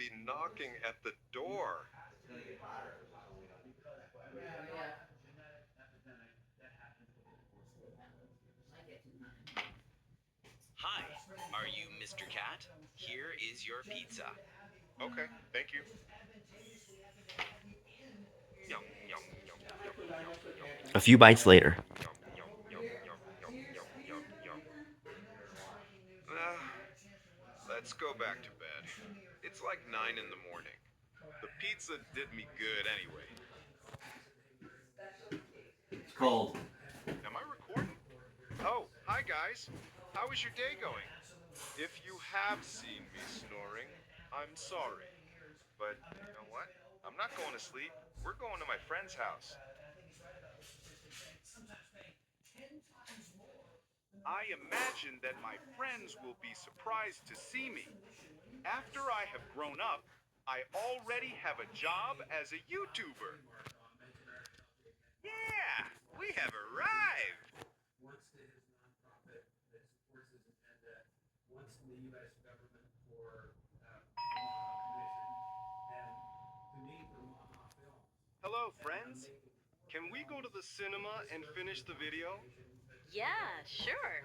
be knocking at the door. Hi, are you Mr. Cat? Here is your pizza. Okay, thank you. Yum, yum, yum, yum, yum, yum, A yum, few bites yum, later. yum, yum, yum, yum, yum, yum, yum, yum. Uh, let's go back to bed. It's like 9 in the morning. The pizza did me good anyway. It's cold. Am I recording? Oh, hi guys. How is your day going? If you have seen me snoring, I'm sorry. But you know what? I'm not going to sleep. We're going to my friend's house. I imagine that my friends will be surprised to see me. After I have grown up, I already have a job as a YouTuber. Yeah, we have arrived. Hello, friends. Can we go to the cinema and finish the video? Yeah, sure.